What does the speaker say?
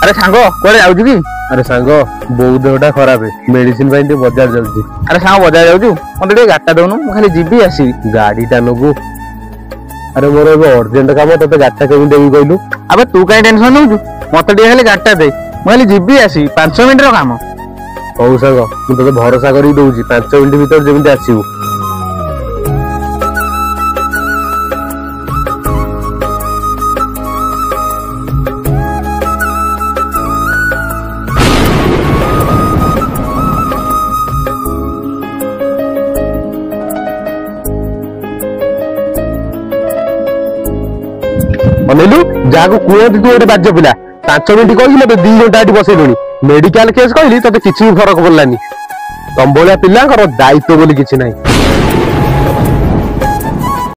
अरे सांग कुआडे जाउछु कि? अरे सांग बोउ देहटा खराब मेडिसिन बजार जाऊँ। अरे सांग बजार जाउछु मते टे गाटा दउनु मु खाली जीबी आसी गाड़ीटा नगु। अरे मोर अर्जेंट काम ते गाड़ीटा केमी देबी कहलु? अबे तू काई टेंशन नउछु मते टे खाली गाटा दे मु खाली जीबी आसी 5 मिनिट रो काम। हौ सांग मु तते भरोसा करी दउची 5 मिनिट भीतर जेमिति आसीबु। अनेलु जाको कुहती तू गोटे बाज्य पिला 5 मिनिट कही मत 2 घंटा ये बसैलुनी मेडिकल केस कहली तो किसी भी फरक पड़लानी। तुम भाया पिला दायित्व बोली किसी ना।